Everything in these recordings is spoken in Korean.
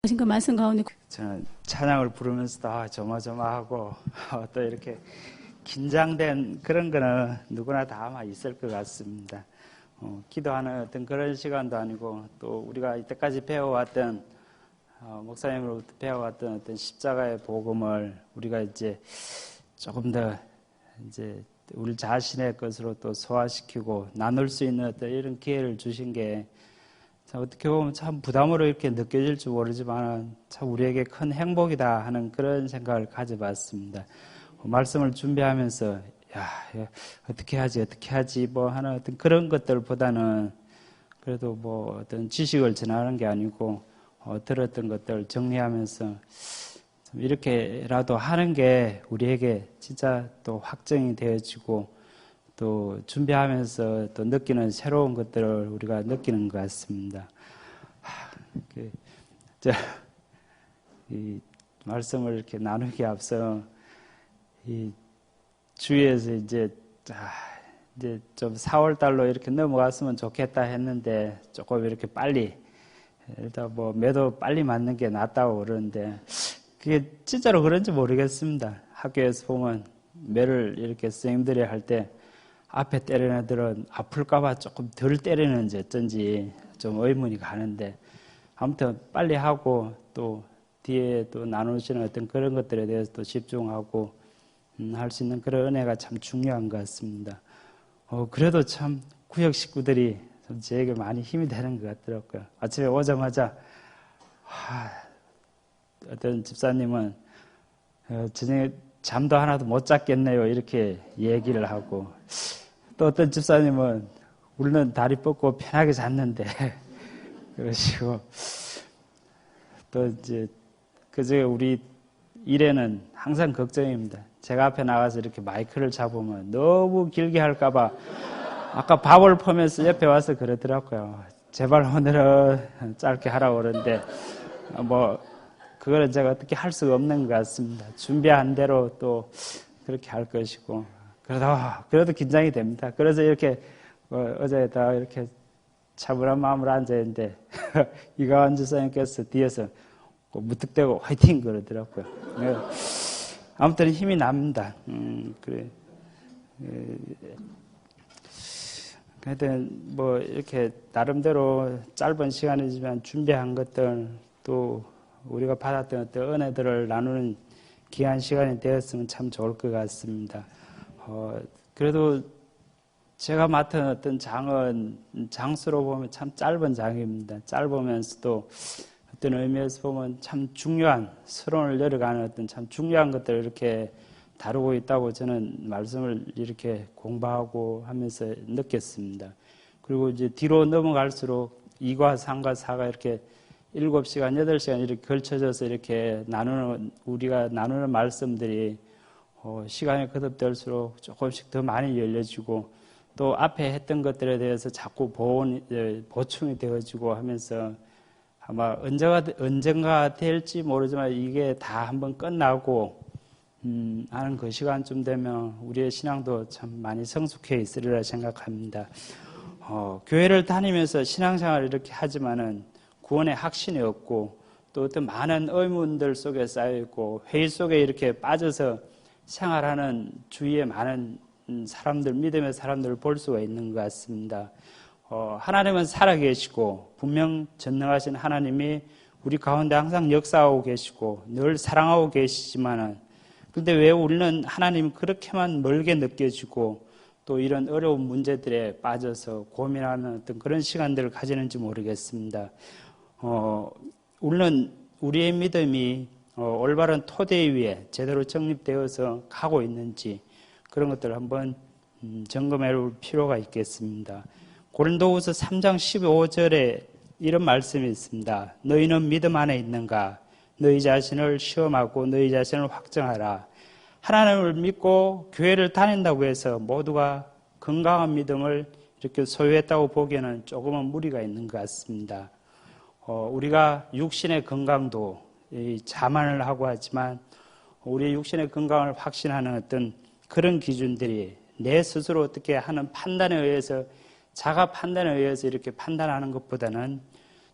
하신 그 말씀 가운데 저는 찬양을 부르면서도 조마조마하고 또 이렇게 긴장된 그런 거는 누구나 다 아마 있을 것 같습니다. 기도하는 어떤 그런 시간도 아니고 또 우리가 이때까지 배워왔던 목사님으로부터 배워왔던 어떤 십자가의 복음을 우리가 이제 조금 더 이제 우리 자신의 것으로 또 소화시키고 나눌 수 있는 어떤 이런 기회를 주신 게 어떻게 보면 참 부담으로 이렇게 느껴질지 모르지만 참 우리에게 큰 행복이다 하는 그런 생각을 가져봤습니다. 말씀을 준비하면서 어떻게 하지 뭐 하는 어떤 그런 것들보다는 그래도 뭐 어떤 지식을 전하는 게 아니고 들었던 것들 정리하면서 좀 이렇게라도 하는 게 우리에게 진짜 또 확정이 되어지고 또 준비하면서 또 느끼는 새로운 것들을 우리가 느끼는 것 같습니다. 이 말씀을 이렇게 나누기 앞서 이 주위에서 이제 좀 4월 달로 이렇게 넘어갔으면 좋겠다 했는데 조금 이렇게 빨리 일단 뭐 매도 빨리 맞는 게 낫다고 그러는데 그게 진짜로 그런지 모르겠습니다. 학교에서 보면 매를 이렇게 선생님들이 할 때 앞에 때리는 애들은 아플까봐 조금 덜 때리는지 어쩐지 좀 의문이 가는데 아무튼 빨리 하고 또 뒤에 또 나누시는 어떤 그런 것들에 대해서 또 집중하고 할 수 있는 그런 은혜가 참 중요한 것 같습니다. 그래도 참 구역 식구들이 좀 저에게 많이 힘이 되는 것 같더라고요. 아침에 오자마자 어떤 집사님은 저녁에 잠도 하나도 못 잤겠네요 이렇게 얘기를 하고 또 어떤 집사님은 우리는 다리 뻗고 편하게 잤는데 그러시고 또 이제 그중에 우리 일에는 항상 걱정입니다. 제가 앞에 나가서 이렇게 마이크를 잡으면 너무 길게 할까봐 아까 밥을 퍼면서 옆에 와서 그러더라고요. 제발 오늘은 짧게 하라고 그러는데 뭐 그거는 제가 어떻게 할 수가 없는 것 같습니다. 준비한 대로 또 그렇게 할 것이고 그래도 긴장이 됩니다. 그래서 이렇게 어제 다 이렇게 차분한 마음으로 앉아있는데 이가원 지사님께서 뒤에서 무턱대고 화이팅 그러더라고요. 아무튼 힘이 납니다. 그래. 하여튼 뭐 이렇게 나름대로 짧은 시간이지만 준비한 것들 또 우리가 받았던 어떤 은혜들을 나누는 귀한 시간이 되었으면 참 좋을 것 같습니다. 그래도 제가 맡은 어떤 장은 장수로 보면 참 짧은 장입니다. 짧으면서도 어떤 의미에서 보면 참 중요한 서론을 내려가는 어떤 참 중요한 것들을 이렇게 다루고 있다고 저는 말씀을 이렇게 공부하고 하면서 느꼈습니다. 그리고 이제 뒤로 넘어갈수록 2과 3과 4가 이렇게 7시간, 8시간 이렇게 걸쳐져서 이렇게 우리가 나누는 말씀들이 시간이 거듭될수록 조금씩 더 많이 열려지고 또 앞에 했던 것들에 대해서 자꾸 보충이 되어지고 하면서 아마 언젠가 될지 모르지만 이게 다 한번 끝나고 하는 그 시간쯤 되면 우리의 신앙도 참 많이 성숙해 있으리라 생각합니다. 교회를 다니면서 신앙생활을 이렇게 하지만은 구원의 확신이 없고 또 어떤 많은 의문들 속에 쌓여있고 회의 속에 이렇게 빠져서 생활하는 주위에 많은 사람들, 믿음의 사람들을 볼 수가 있는 것 같습니다. 하나님은 살아계시고 분명 전능하신 하나님이 우리 가운데 항상 역사하고 계시고 늘 사랑하고 계시지만은 근데 왜 우리는 하나님이 그렇게만 멀게 느껴지고 또 이런 어려운 문제들에 빠져서 고민하는 어떤 그런 시간들을 가지는지 모르겠습니다. 우리는 우리의 믿음이 올바른 토대 위에 제대로 정립되어서 가고 있는지 그런 것들을 한번 점검해 볼 필요가 있겠습니다. 고린도후서 3장 15절에 이런 말씀이 있습니다. 너희는 믿음 안에 있는가? 너희 자신을 시험하고 너희 자신을 확정하라. 하나님을 믿고 교회를 다닌다고 해서 모두가 건강한 믿음을 이렇게 소유했다고 보기에는 조금은 무리가 있는 것 같습니다. 우리가 육신의 건강도 자만을 하고 하지만 우리의 육신의 건강을 확신하는 어떤 그런 기준들이 내 스스로 어떻게 하는 판단에 의해서 자가 판단에 의해서 이렇게 판단하는 것보다는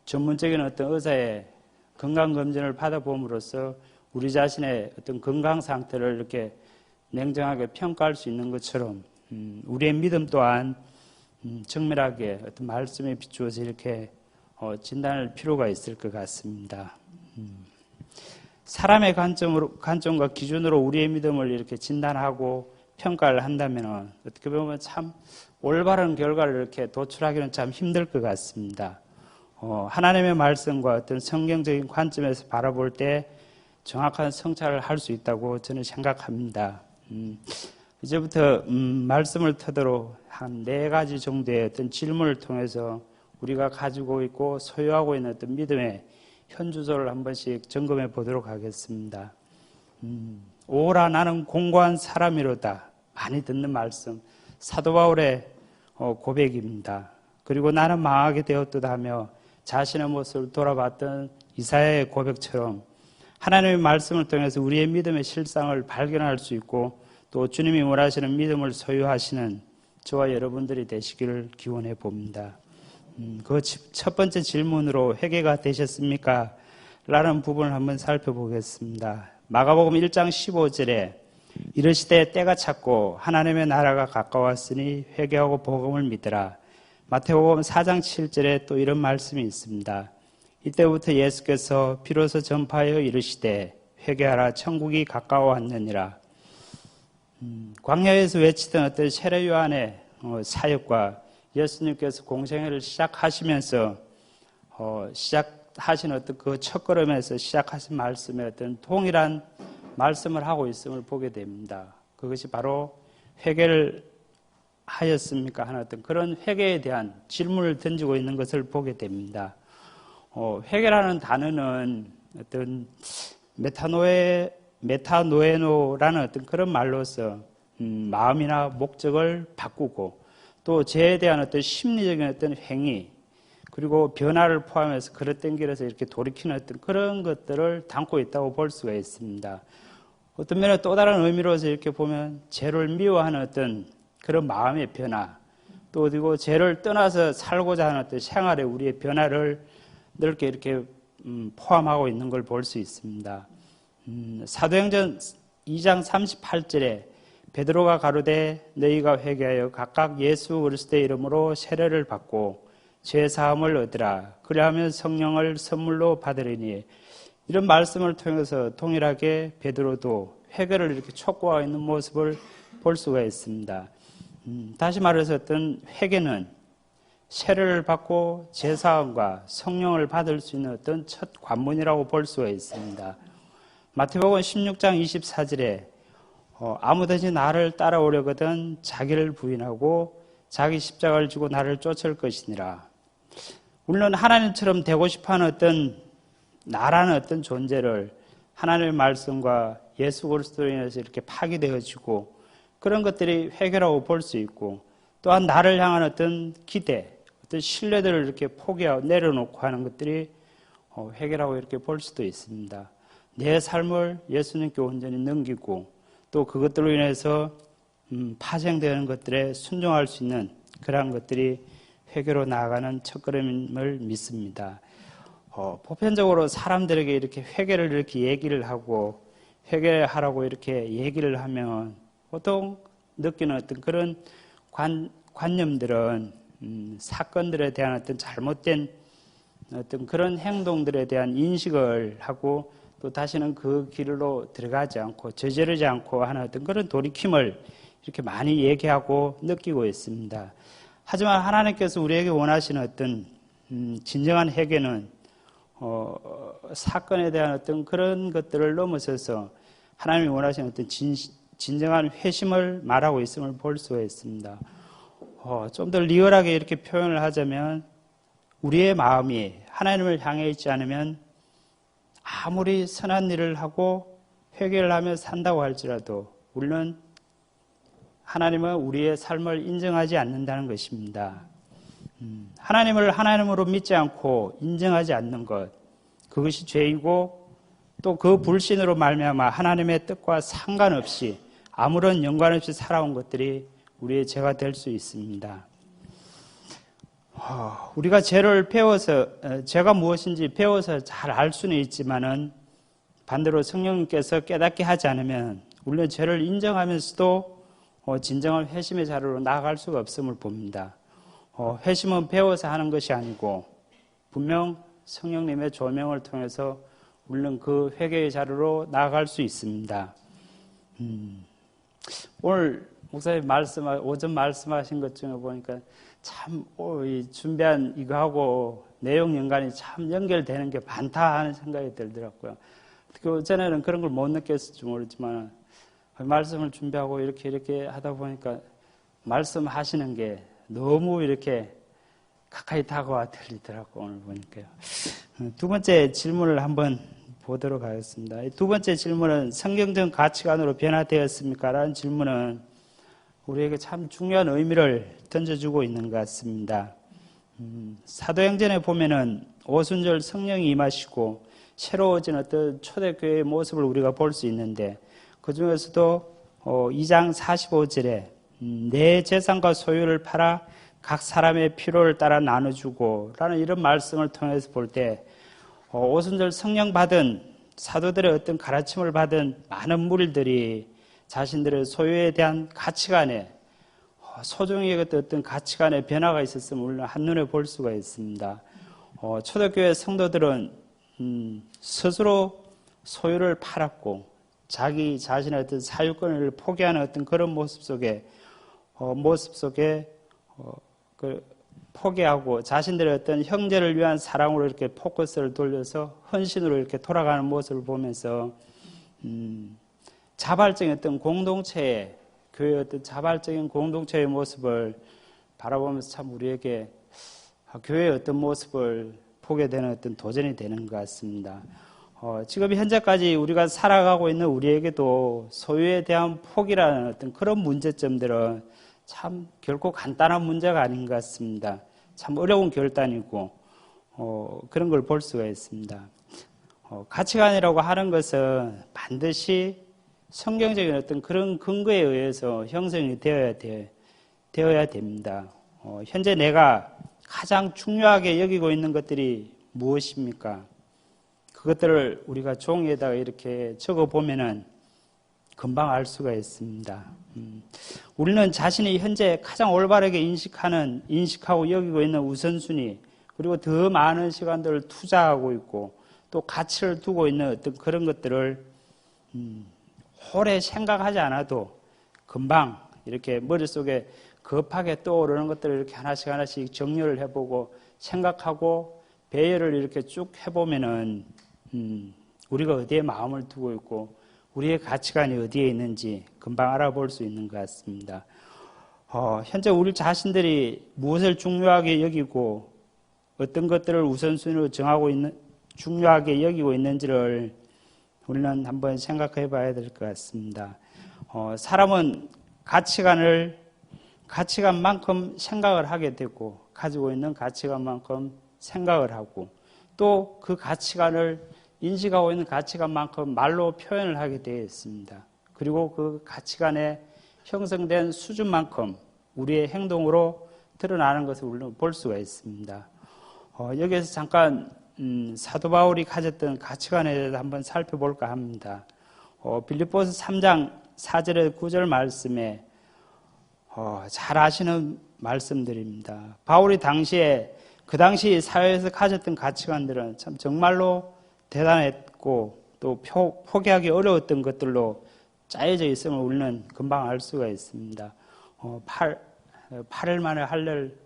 전문적인 어떤 의사의 건강검진을 받아봄으로써 우리 자신의 어떤 건강 상태를 이렇게 냉정하게 평가할 수 있는 것처럼 우리의 믿음 또한 정밀하게 어떤 말씀에 비추어서 이렇게 진단할 필요가 있을 것 같습니다. 사람의 관점과 기준으로 우리의 믿음을 이렇게 진단하고 평가를 한다면 어떻게 보면 참 올바른 결과를 이렇게 도출하기는 참 힘들 것 같습니다. 하나님의 말씀과 어떤 성경적인 관점에서 바라볼 때 정확한 성찰을 할 수 있다고 저는 생각합니다. 이제부터 말씀을 토대로 한 4가지 정도의 어떤 질문을 통해서 우리가 가지고 있고 소유하고 있는 어떤 믿음의 현주소를 한 번씩 점검해 보도록 하겠습니다. 오라 나는 공고한 사람이로다. 많이 듣는 말씀, 사도 바울의 고백입니다. 그리고 나는 망하게 되었도다 하며 자신의 모습을 돌아봤던 이사야의 고백처럼 하나님의 말씀을 통해서 우리의 믿음의 실상을 발견할 수 있고 또 주님이 원하시는 믿음을 소유하시는 저와 여러분들이 되시기를 기원해 봅니다. 그 첫 번째 질문으로 회개가 되셨습니까? 라는 부분을 한번 살펴보겠습니다. 마가복음 1장 15절에 이르시되 때가 찼고 하나님의 나라가 가까웠으니 회개하고 복음을 믿으라. 마태복음 4장 7절에 또 이런 말씀이 있습니다. 이때부터 예수께서 비로소 전파하여 이르시되 회개하라 천국이 가까워왔느니라. 광야에서 외치던 어떤 세례 요한의 사역과 예수님께서 공생애를 시작하시면서 시작하신 어떤 그 첫걸음에서 시작하신 말씀의 어떤 동일한 말씀을 하고 있음을 보게 됩니다. 그것이 바로 회개를 하였습니까? 하는 어떤 그런 회개에 대한 질문을 던지고 있는 것을 보게 됩니다. 회개라는 단어는 어떤 메타노에노라는 어떤 그런 말로서 마음이나 목적을 바꾸고 또 죄에 대한 어떤 심리적인 어떤 행위 그리고 변화를 포함해서 그릇된 길에서 이렇게 돌이키는 어떤 그런 것들을 담고 있다고 볼 수가 있습니다. 어떤 면에 또 다른 의미로서 이렇게 보면 죄를 미워하는 어떤 그런 마음의 변화 또 그리고 죄를 떠나서 살고자 하는 어떤 생활의 우리의 변화를 넓게 이렇게 포함하고 있는 걸 볼 수 있습니다. 사도행전 2장 38절에 베드로가 가로되 너희가 회개하여 각각 예수 그리스도의 이름으로 세례를 받고 죄 사함을 얻으라. 그리하면 성령을 선물로 받으리니 이런 말씀을 통해서 동일하게 베드로도 회개를 이렇게 촉구하고 있는 모습을 볼 수가 있습니다. 다시 말해서 어떤 회개는 세례를 받고 제사함과 성령을 받을 수 있는 어떤 첫 관문이라고 볼 수가 있습니다. 마태복음 16장 24절에 아무든지 나를 따라오려거든 자기를 부인하고 자기 십자가를 지고 나를 쫓을 것이니라. 물론 하나님처럼 되고 싶어하는 어떤 나라는 어떤 존재를 하나님의 말씀과 예수 그리스도로 인해서 이렇게 파괴되어지고 그런 것들이 회개라고 볼 수 있고 또한 나를 향한 어떤 기대, 어떤 신뢰들을 이렇게 포기하고 내려놓고 하는 것들이 회개라고 이렇게 볼 수도 있습니다. 내 삶을 예수님께 온전히 넘기고 또 그것들로 인해서 파생되는 것들에 순종할 수 있는 그러한 것들이 회개로 나아가는 첫걸음을 믿습니다. 보편적으로 사람들에게 이렇게 회개를 이렇게 얘기를 하고 회개하라고 이렇게 얘기를 하면 보통 느끼는 어떤 그런 관념들은 사건들에 대한 어떤 잘못된 어떤 그런 행동들에 대한 인식을 하고 또 다시는 그 길로 들어가지 않고 저지르지 않고 하는 어떤 그런 돌이킴을 이렇게 많이 얘기하고 느끼고 있습니다. 하지만 하나님께서 우리에게 원하시는 어떤 진정한 회개는 사건에 대한 어떤 그런 것들을 넘어서서 하나님이 원하시는 어떤 진정한 회심을 말하고 있음을 볼 수가 있습니다. 좀 더 리얼하게 이렇게 표현을 하자면 우리의 마음이 하나님을 향해 있지 않으면 아무리 선한 일을 하고 회개를 하며 산다고 할지라도 우리는 하나님은 우리의 삶을 인정하지 않는다는 것입니다. 하나님을 하나님으로 믿지 않고 인정하지 않는 것, 그것이 죄이고 또 그 불신으로 말미암아 하나님의 뜻과 상관없이 아무런 연관 없이 살아온 것들이 우리의 죄가 될 수 있습니다. 우리가 죄를 배워서, 죄가 무엇인지 배워서 잘 알 수는 있지만은 반대로 성령님께서 깨닫게 하지 않으면 우리는 죄를 인정하면서도 진정한 회심의 자리로 나아갈 수가 없음을 봅니다. 회심은 배워서 하는 것이 아니고 분명 성령님의 조명을 통해서 우리는 그 회개의 자리로 나아갈 수 있습니다. 오늘 목사님 오전 말씀하신 것 중에 보니까 참 준비한 이거하고 내용 연관이 참 연결되는 게 많다 하는 생각이 들더라고요. 그 전에는 그런 걸 못 느꼈을지 모르지만 말씀을 준비하고 이렇게 하다 보니까 말씀하시는 게 너무 이렇게 가까이 다가와 들리더라고요. 오늘 보니까요. 두 번째 질문을 한번 보도록 하겠습니다. 두 번째 질문은 성경적 가치관으로 변화되었습니까? 라는 질문은 우리에게 참 중요한 의미를 던져주고 있는 것 같습니다. 사도행전에 보면은 오순절 성령이 임하시고 새로워진 어떤 초대교회의 모습을 우리가 볼 수 있는데 그 중에서도 2장 45절에 내 재산과 소유를 팔아 각 사람의 필요를 따라 나눠주고 라는 이런 말씀을 통해서 볼 때 오순절 성령 받은 사도들의 어떤 가르침을 받은 많은 무리들이 자신들의 소유에 대한 가치관에 소중히 여겼던 어떤 가치관의 변화가 있었음을 우리는 한눈에 볼 수가 있습니다. 초대교회 성도들은 스스로 소유를 팔았고 자기 자신의 어떤 사유권을 포기하는 어떤 그런 모습 속에 포기하고 자신들의 어떤 형제를 위한 사랑으로 이렇게 포커스를 돌려서 헌신으로 이렇게 돌아가는 모습을 보면서 자발적인 어떤 공동체의 교회의 어떤 자발적인 공동체의 모습을 바라보면서 참 우리에게 교회의 어떤 모습을 보게 되는 어떤 도전이 되는 것 같습니다. 지금 현재까지 우리가 살아가고 있는 우리에게도 소유에 대한 포기라는 어떤 그런 문제점들은 참 결코 간단한 문제가 아닌 것 같습니다. 참 어려운 결단이고 그런 걸 볼 수가 있습니다. 가치관이라고 하는 것은 반드시 성경적인 어떤 그런 근거에 의해서 형성이 되어야 됩니다. 현재 내가 가장 중요하게 여기고 있는 것들이 무엇입니까? 그것들을 우리가 종이에다가 이렇게 적어보면은 금방 알 수가 있습니다. 우리는 자신이 현재 가장 올바르게 인식하고 여기고 있는 우선순위, 그리고 더 많은 시간들을 투자하고 있고 또 가치를 두고 있는 어떤 그런 것들을 오래 생각하지 않아도 금방 이렇게 머릿속에 급하게 떠오르는 것들을 이렇게 하나씩 정리를 해보고 생각하고 배열을 이렇게 쭉 해보면은 우리가 어디에 마음을 두고 있고 우리의 가치관이 어디에 있는지 금방 알아볼 수 있는 것 같습니다. 현재 우리 자신들이 무엇을 중요하게 여기고 어떤 것들을 우선순위로 중요하게 여기고 있는지를 우리는 한번 생각해 봐야 될 것 같습니다. 사람은 가치관만큼 생각을 하게 되고 가지고 있는 가치관만큼 생각을 하고 또 그 가치관을 인식하고 있는 가치관만큼 말로 표현을 하게 되어 있습니다. 그리고 그 가치관에 형성된 수준만큼 우리의 행동으로 드러나는 것을 우리는 볼 수가 있습니다. 여기에서 잠깐 사도 바울이 가졌던 가치관에 대해서 한번 살펴볼까 합니다. 빌립보서 3장 4절에 9절 말씀에 잘 아시는 말씀들입니다. 바울이 그 당시 사회에서 가졌던 가치관들은 참 정말로 대단했고 또 포기하기 어려웠던 것들로 짜여져 있음을 우리는 금방 알 수가 있습니다. 8일 만에 할례를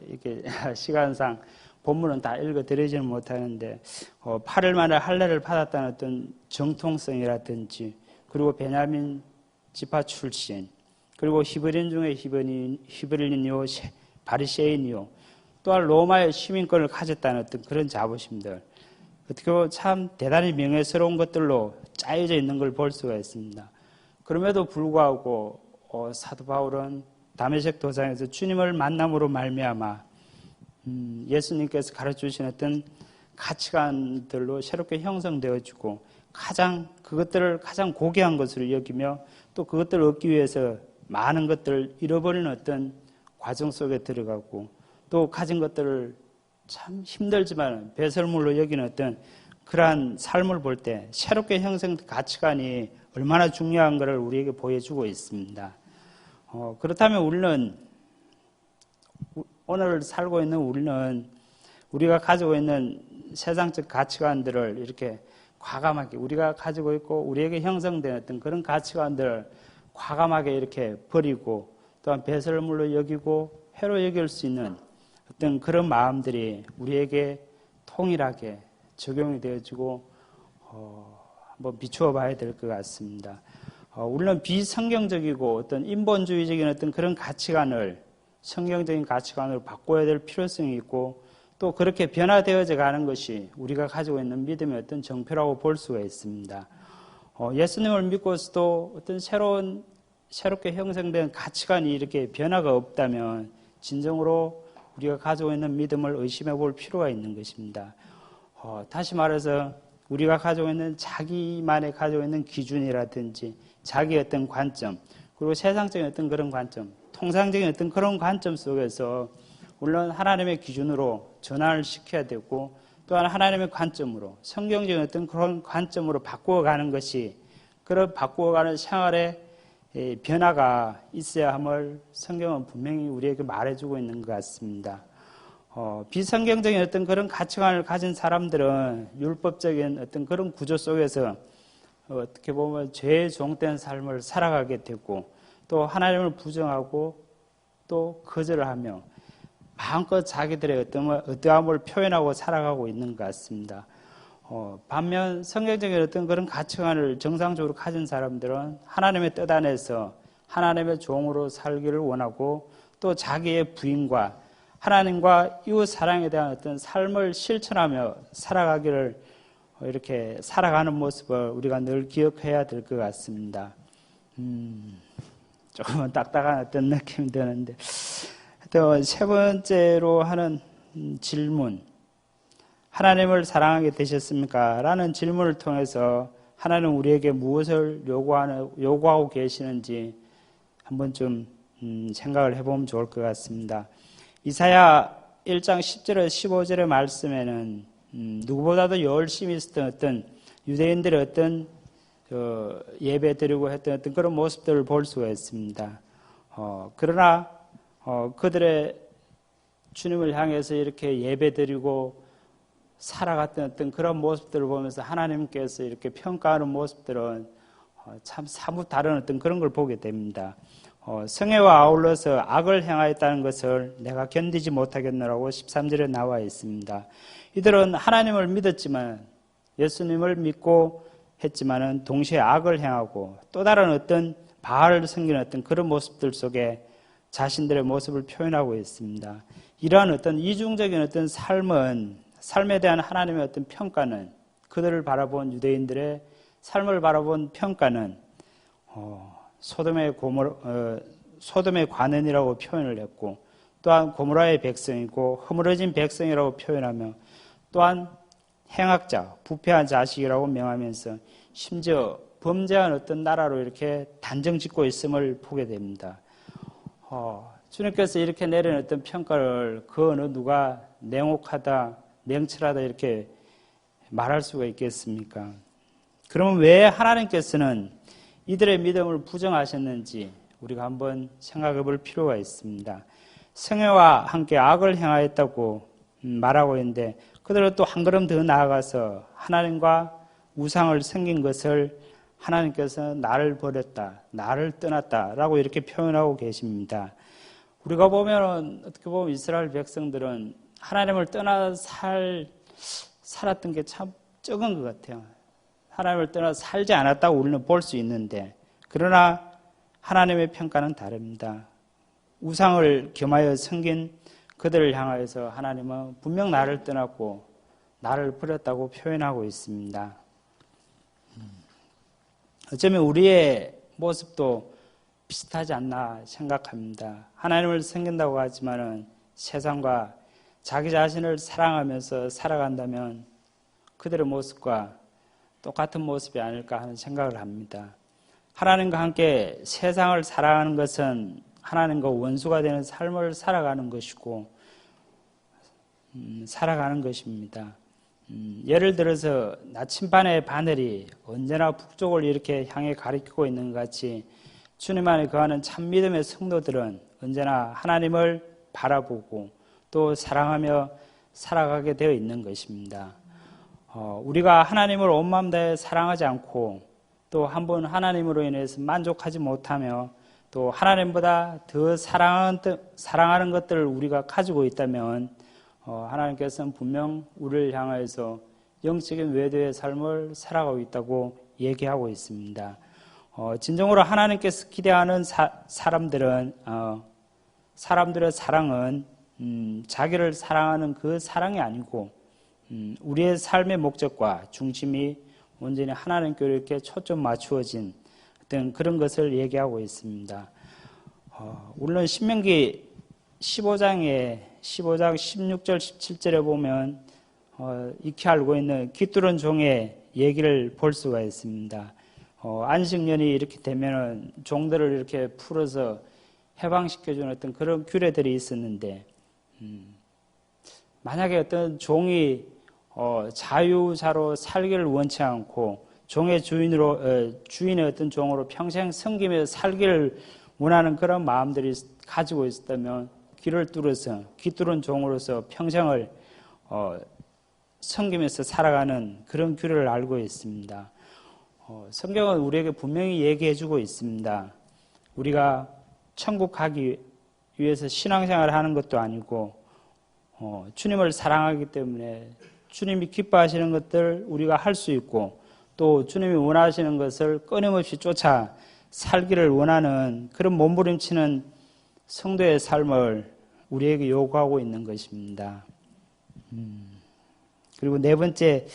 이렇게 시간상 본문은 다 읽어드리지는 못하는데 8일 만에 할례를 받았다는 어떤 정통성이라든지 그리고 베냐민 지파 출신 그리고 히브리인 중에 히브리인이요 바리새인이요 또한 로마의 시민권을 가졌다는 어떤 그런 자부심들 어떻게 보면 참 대단히 명예스러운 것들로 짜여져 있는 걸 볼 수가 있습니다. 그럼에도 불구하고 사도 바울은 다메섹 도상에서 주님을 만남으로 말미암아 예수님께서 가르쳐주신 어떤 가치관들로 새롭게 형성되어지고 그것들을 가장 고귀한 것으로 여기며 또 그것들을 얻기 위해서 많은 것들을 잃어버리는 어떤 과정 속에 들어가고 또 가진 것들을 참 힘들지만 배설물로 여기는 어떤 그러한 삶을 볼 때 새롭게 형성된 가치관이 얼마나 중요한 것을 우리에게 보여주고 있습니다. 그렇다면 우리는 오늘 살고 있는 우리는 우리가 가지고 있는 세상적 가치관들을 이렇게 과감하게 우리가 가지고 있고 우리에게 형성된 어떤 그런 가치관들을 과감하게 이렇게 버리고 또한 배설물로 여기고 해로 여길 수 있는 어떤 그런 마음들이 우리에게 통일하게 적용이 되어지고 한번 비추어 봐야 될 것 같습니다. 우리는 비성경적이고 어떤 인본주의적인 어떤 그런 가치관을 성경적인 가치관으로 바꿔야 될 필요성이 있고 또 그렇게 변화되어져 가는 것이 우리가 가지고 있는 믿음의 어떤 정표라고 볼 수가 있습니다. 예수님을 믿고서도 어떤 새롭게 형성된 가치관이 이렇게 변화가 없다면 진정으로 우리가 가지고 있는 믿음을 의심해 볼 필요가 있는 것입니다. 다시 말해서 우리가 가지고 있는 자기만의 가지고 있는 기준이라든지 자기의 어떤 관점 그리고 세상적인 어떤 그런 관점 통상적인 어떤 그런 관점 속에서 물론 하나님의 기준으로 전환을 시켜야 되고 또한 하나님의 관점으로 성경적인 어떤 그런 관점으로 바꾸어가는 것이 그런 바꾸어가는 생활의 변화가 있어야 함을 성경은 분명히 우리에게 말해주고 있는 것 같습니다. 비성경적인 어떤 그런 가치관을 가진 사람들은 율법적인 어떤 그런 구조 속에서 어떻게 보면 죄의 종된 삶을 살아가게 되고 또 하나님을 부정하고 또 거절을 하며 마음껏 자기들의 어떠함을 표현하고 살아가고 있는 것 같습니다. 반면 성경적인 어떤 그런 가치관을 정상적으로 가진 사람들은 하나님의 뜻 안에서 하나님의 종으로 살기를 원하고 또 자기의 부인과 하나님과 이웃 사랑에 대한 어떤 삶을 실천하며 살아가기를 이렇게 살아가는 모습을 우리가 늘 기억해야 될 것 같습니다. 조금은 딱딱한 어떤 느낌이 드는데 또 세 번째로 하는 질문 하나님을 사랑하게 되셨습니까? 라는 질문을 통해서 하나님은 우리에게 무엇을 요구하고 계시는지 한번 좀 생각을 해보면 좋을 것 같습니다. 이사야 1장 10절에 15절의 말씀에는 누구보다도 열심히 있었던 어떤 유대인들의 어떤 예배 드리고 했던 어떤 그런 모습들을 볼 수가 있습니다. 그러나 그들의 주님을 향해서 이렇게 예배 드리고 살아갔던 어떤 그런 모습들을 보면서 하나님께서 이렇게 평가하는 모습들은 참 사뭇 다른 어떤 그런 걸 보게 됩니다. 성애와 아울러서 악을 행하였다는 것을 내가 견디지 못하겠노라고 13절에 나와 있습니다. 이들은 하나님을 믿었지만 예수님을 믿고 했지만은 동시에 악을 행하고 또 다른 어떤 바알을 섬기는 어떤 그런 모습들 속에 자신들의 모습을 표현하고 있습니다. 이러한 어떤 이중적인 어떤 삶에 대한 하나님의 어떤 평가는 그들을 바라본 유대인들의 삶을 바라본 평가는 소돔의 관원이라고 표현을 했고 또한 고모라의 백성이고 허물어진 백성이라고 표현하며 또한 행악자, 부패한 자식이라고 명하면서 심지어 범죄한 어떤 나라로 이렇게 단정 짓고 있음을 보게 됩니다. 주님께서 이렇게 내린 어떤 평가를 그 어느 누가 냉혹하다, 냉철하다 이렇게 말할 수가 있겠습니까? 그러면 왜 하나님께서는 이들의 믿음을 부정하셨는지 우리가 한번 생각해 볼 필요가 있습니다. 성애와 함께 악을 행하였다고 말하고 있는데 그들은 또 한 걸음 더 나아가서 하나님과 우상을 섬긴 것을 하나님께서 나를 버렸다, 나를 떠났다라고 이렇게 표현하고 계십니다. 우리가 보면 어떻게 보면 이스라엘 백성들은 하나님을 떠나 살았던 게 참 적은 것 같아요. 하나님을 떠나 살지 않았다고 우리는 볼 수 있는데 그러나 하나님의 평가는 다릅니다. 우상을 겸하여 섬긴 그들을 향하여서 하나님은 분명 나를 떠났고 나를 버렸다고 표현하고 있습니다. 어쩌면 우리의 모습도 비슷하지 않나 생각합니다. 하나님을 섬긴다고 하지만은 세상과 자기 자신을 사랑하면서 살아간다면 그들의 모습과 똑같은 모습이 아닐까 하는 생각을 합니다. 하나님과 함께 세상을 살아가는 것은 하나님과 원수가 되는 삶을 살아가는 것이고 살아가는 것입니다. 예를 들어서 나침반의 바늘이 언제나 북쪽을 이렇게 향해 가리키고 있는 것 같이 주님 안에 거하는 참 믿음의 성도들은 언제나 하나님을 바라보고 또 사랑하며 살아가게 되어 있는 것입니다. 우리가 하나님을 온 마음 다해 사랑하지 않고 또 한번 하나님으로 인해서 만족하지 못하며 또 하나님보다 더 사랑하는 것들을 우리가 가지고 있다면 하나님께서는 분명 우리를 향하여서 영적인 외도의 삶을 살아가고 있다고 얘기하고 있습니다. 진정으로 하나님께서 기대하는 사람들의 사랑은 자기를 사랑하는 그 사랑이 아니고 우리의 삶의 목적과 중심이 온전히 하나님께 이렇게 초점 맞추어진 어떤 그런 것을 얘기하고 있습니다. 물론 신명기 15장 16절 17절에 보면 익히 알고 있는 깃두른 종의 얘기를 볼 수가 있습니다. 안식년이 이렇게 되면은 종들을 이렇게 풀어서 해방시켜주는 어떤 그런 규례들이 있었는데, 만약에 어떤 종이 자유자로 살기를 원치 않고 종의 주인의 어떤 종으로 평생 섬기며 살기를 원하는 그런 마음들이 가지고 있었다면 귀를 뚫어서 깃두른 종으로서 평생을 섬기면서 살아가는 그런 규례를 알고 있습니다. 성경은 우리에게 분명히 얘기해주고 있습니다. 우리가 천국 가기 위해서 신앙생활을 하는 것도 아니고 주님을 사랑하기 때문에 주님이 기뻐하시는 것들 우리가 할 수 있고 또 주님이 원하시는 것을 끊임없이 쫓아 살기를 원하는 그런 몸부림치는 성도의 삶을 우리에게 요구하고 있는 것입니다. 그리고 네 번째,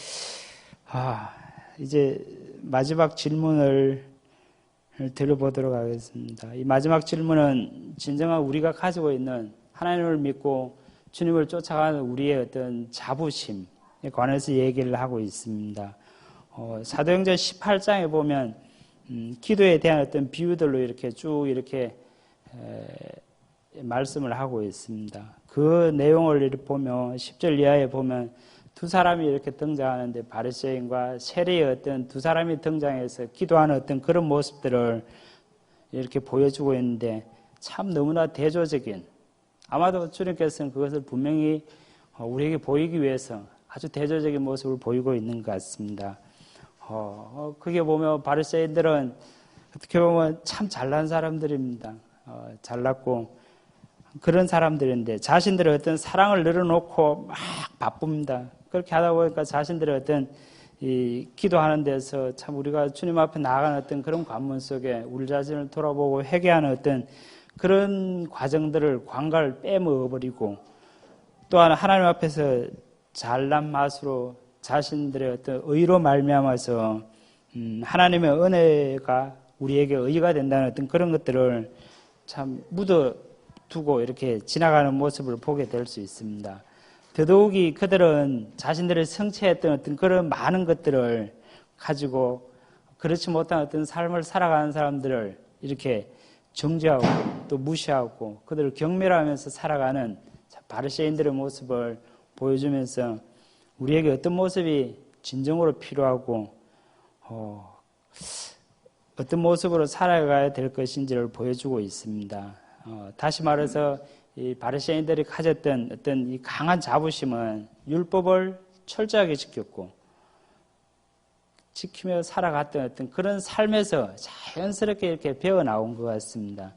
이제 마지막 질문을 들어보도록 하겠습니다. 이 마지막 질문은 진정한 우리가 가지고 있는 하나님을 믿고 주님을 쫓아가는 우리의 어떤 자부심에 관해서 얘기를 하고 있습니다. 사도행전 18장에 보면 기도에 대한 어떤 비유들로 이렇게 쭉 이렇게 말씀을 하고 있습니다. 그 내용을 이렇게 보면 10절 이하에 보면 두 사람이 이렇게 등장하는데 바리새인과 세리의 어떤 두 사람이 등장해서 기도하는 어떤 그런 모습들을 이렇게 보여주고 있는데 참 너무나 대조적인, 아마도 주님께서는 그것을 분명히 우리에게 보이기 위해서 아주 대조적인 모습을 보이고 있는 것 같습니다. 그게 보면 바리새인들은 어떻게 보면 참 잘난 사람들입니다. 잘났고 그런 사람들인데 자신들의 어떤 사랑을 늘어놓고 막 바쁩니다. 그렇게 하다 보니까 자신들의 어떤 이 기도하는 데서 참 우리가 주님 앞에 나아가는 어떤 그런 관문 속에 우리 자신을 돌아보고 회개하는 어떤 그런 과정들을 관과를 빼먹어버리고 또한 하나님 앞에서 잘난 맛으로 자신들의 어떤 의로 말미암아서 하나님의 은혜가 우리에게 의가 된다는 어떤 그런 것들을 참 묻어두고 이렇게 지나가는 모습을 보게 될 수 있습니다. 더더욱이 그들은 자신들이 성취했던 어떤 그런 많은 것들을 가지고 그렇지 못한 어떤 삶을 살아가는 사람들을 이렇게 정죄하고 또 무시하고 그들을 경멸하면서 살아가는 바리새인들의 모습을 보여주면서 우리에게 어떤 모습이 진정으로 필요하고 어떤 모습으로 살아가야 될 것인지를 보여주고 있습니다. 다시 말해서 이 바리새인들이 가졌던 어떤 이 강한 자부심은 율법을 철저하게 지키며 살아갔던 어떤 그런 삶에서 자연스럽게 이렇게 배어 나온 것 같습니다.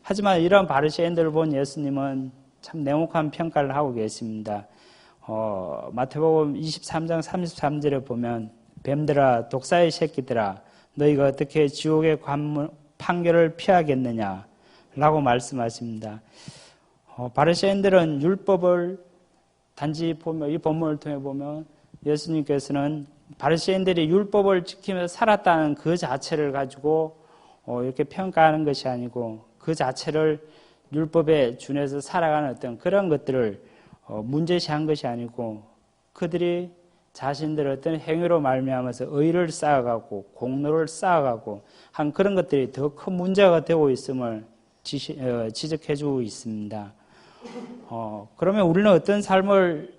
하지만 이런 바리새인들을 본 예수님은 참 냉혹한 평가를 하고 계십니다. 마태복음 23장 33절에 보면 뱀들아 독사의 새끼들아 너희가 어떻게 지옥의 판결을 피하겠느냐 라고 말씀하십니다. 바리새인들은 율법을 단지 보면 이 본문을 통해 보면 예수님께서는 바리새인들이 율법을 지키며 살았다는 그 자체를 가지고 이렇게 평가하는 것이 아니고 그 자체를 율법에 준해서 살아가는 어떤 그런 것들을 문제시한 것이 아니고 그들이 자신들의 어떤 행위로 말미암아서 의를 쌓아가고 공로를 쌓아가고 한 그런 것들이 더 큰 문제가 되고 있음을 지적해주고 있습니다. 그러면 우리는 어떤 삶을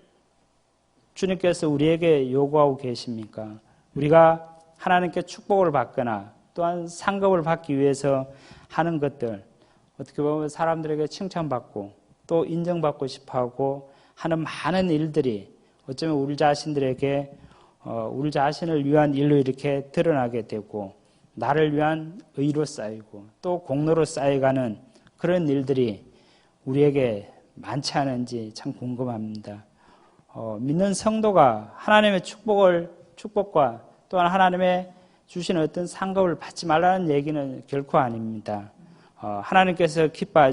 주님께서 우리에게 요구하고 계십니까? 우리가 하나님께 축복을 받거나 또한 상급을 받기 위해서 하는 것들, 어떻게 보면 사람들에게 칭찬받고 또 인정받고 싶어하고 하는 많은 일들이 어쩌면 우리 자신들에게 우리 자신을 위한 일로 이렇게 드러나게 되고 나를 위한 의로 쌓이고 또 공로로 쌓여가는 그런 일들이 우리에게 많지 않은지 참 궁금합니다. 믿는 성도가 하나님의 축복과 또한 하나님의 주신 어떤 상급을 받지 말라는 얘기는 결코 아닙니다. 하나님께서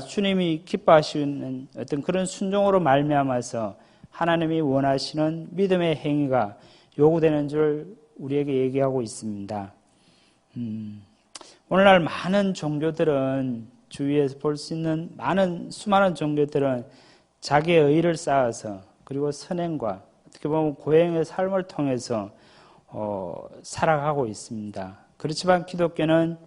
주님이 기뻐하시는 어떤 그런 순종으로 말미암아서 하나님이 원하시는 믿음의 행위가 요구되는 줄 우리에게 얘기하고 있습니다. 오늘날 많은 종교들은 주위에서 볼 수 있는 수많은 종교들은 자기의 의를 쌓아서 그리고 선행과 어떻게 보면 고행의 삶을 통해서 살아가고 있습니다. 그렇지만 기독교는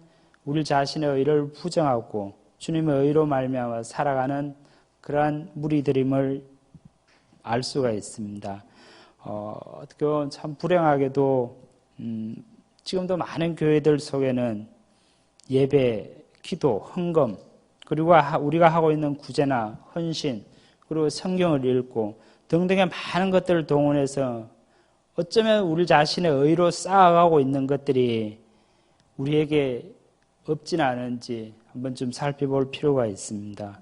우리 자신의 의를 부정하고 주님의 의로 말미암아 살아가는 그러한 무리들임을 알 수가 있습니다. 어떻게 보면 참 불행하게도 지금도 많은 교회들 속에는 예배, 기도, 헌금, 그리고 우리가 하고 있는 구제나 헌신, 그리고 성경을 읽고 등등의 많은 것들을 동원해서 어쩌면 우리 자신의 의로 쌓아가고 있는 것들이 우리에게 없지는 않은지 한번 좀 살펴볼 필요가 있습니다.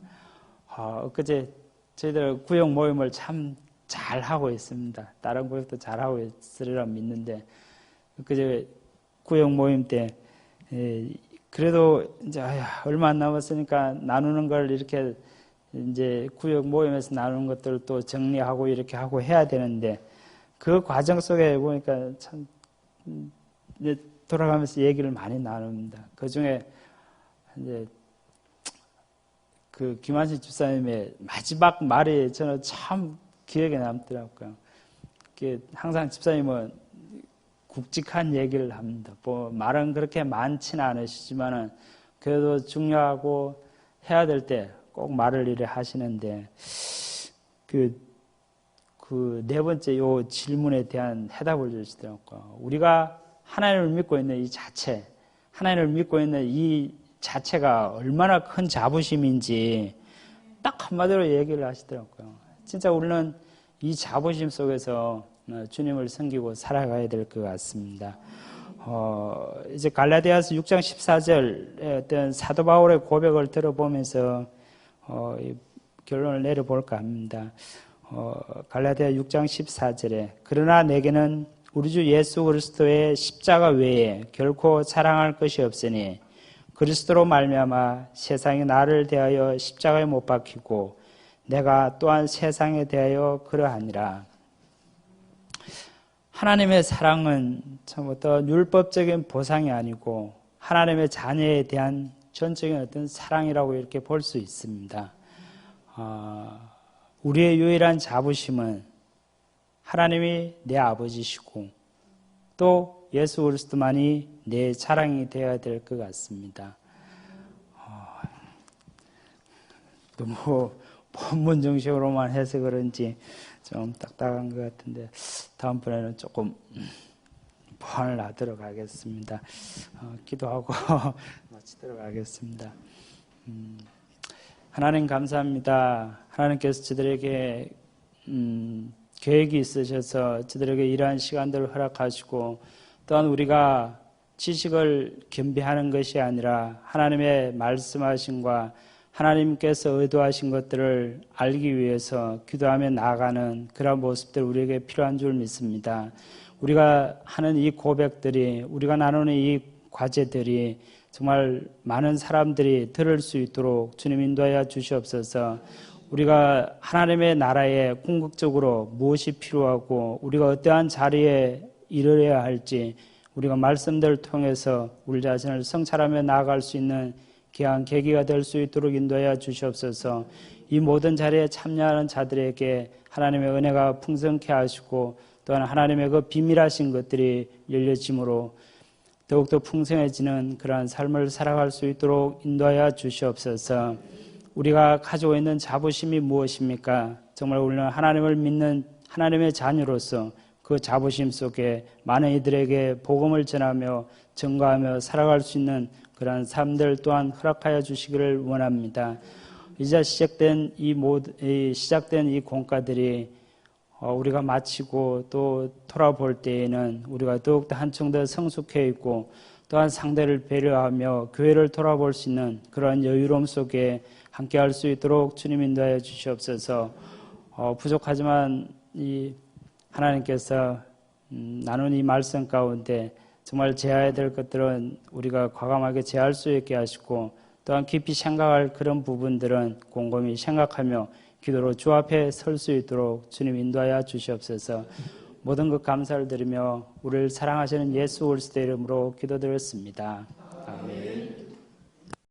엊그제 저희들 구역 모임을 참 잘하고 있습니다. 다른 구역도 잘하고 있으리라 믿는데 엊그제 구역 모임 때 그래도 이제 얼마 안 남았으니까 나누는 걸 이렇게 이제 구역 모임에서 나누는 것들을 또 정리하고 이렇게 하고 해야 되는데 그 과정 속에 보니까 참 돌아가면서 얘기를 많이 나눕니다. 그 중에 이제 그 김한신 집사님의 마지막 말이 저는 참 기억에 남더라고요. 항상 집사님은 굵직한 얘기를 합니다. 뭐 말은 그렇게 많지는 않으시지만은 그래도 중요하고 해야 될 때 꼭 말을 이래 하시는데 그 네 번째 요 질문에 대한 해답을 주시더라고요. 우리가 하나님을 믿고 있는 이 자체, 하나님을 믿고 있는 이 자체가 얼마나 큰 자부심인지 딱 한마디로 얘기를 하시더라고요. 진짜 우리는 이 자부심 속에서 주님을 섬기고 살아가야 될 것 같습니다. 이제 갈라디아서 6장 14절의 어떤 사도 바울의 고백을 들어보면서 결론을 내려볼까 합니다. 갈라디아 6장 14절에 그러나 내게는 우리 주 예수 그리스도의 십자가 외에 결코 자랑할 것이 없으니 그리스도로 말미암아 세상이 나를 대하여 십자가에 못 박히고 내가 또한 세상에 대하여 그러하니라. 하나님의 사랑은 참 어떤 율법적인 보상이 아니고 하나님의 자녀에 대한 전적인 어떤 사랑이라고 이렇게 볼 수 있습니다. 우리의 유일한 자부심은 하나님이 내 아버지시고 또 예수 그리스도만이 내 자랑이 되어야 될 것 같습니다. 너무 본문 정식으로만 해서 그런지 좀 딱딱한 것 같은데 다음번에는 조금 보완을 하도록 하겠습니다. 기도하고 마치도록 하겠습니다. 하나님 감사합니다. 하나님께서 저들에게 계획이 있으셔서 저들에게 이러한 시간들을 허락하시고 또한 우리가 지식을 겸비하는 것이 아니라 하나님의 말씀하심과 하나님께서 의도하신 것들을 알기 위해서 기도하며 나아가는 그런 모습들 우리에게 필요한 줄 믿습니다. 우리가 하는 이 고백들이 우리가 나누는 이 과제들이 정말 많은 사람들이 들을 수 있도록 주님 인도하여 주시옵소서. 우리가 하나님의 나라에 궁극적으로 무엇이 필요하고 우리가 어떠한 자리에 이르러야 할지 우리가 말씀들을 통해서 우리 자신을 성찰하며 나아갈 수 있는 귀한 계기가 될 수 있도록 인도하여 주시옵소서. 이 모든 자리에 참여하는 자들에게 하나님의 은혜가 풍성케 하시고 또한 하나님의 그 비밀하신 것들이 열려짐으로 더욱더 풍성해지는 그러한 삶을 살아갈 수 있도록 인도하여 주시옵소서. 우리가 가지고 있는 자부심이 무엇입니까? 정말 우리는 하나님을 믿는 하나님의 자녀로서 그 자부심 속에 많은 이들에게 복음을 전하며 증거하며 살아갈 수 있는 그러한 삶들 또한 허락하여 주시기를 원합니다. 이제 시작된 이 공과들이 우리가 마치고 또 돌아볼 때에는 우리가 더욱더 한층 더 성숙해 있고 또한 상대를 배려하며 교회를 돌아볼 수 있는 그러한 여유로움 속에 함께할 수 있도록 주님 인도하여 주시옵소서. 부족하지만 이 하나님께서 나눈 이 말씀 가운데 정말 제어해야 될 것들은 우리가 과감하게 제어할 수 있게 하시고 또한 깊이 생각할 그런 부분들은 곰곰이 생각하며 기도로 주 앞에 설 수 있도록 주님 인도하여 주시옵소서. 모든 것 감사를 드리며 우리를 사랑하시는 예수 그리스도의 이름으로 기도드렸습니다. 아멘.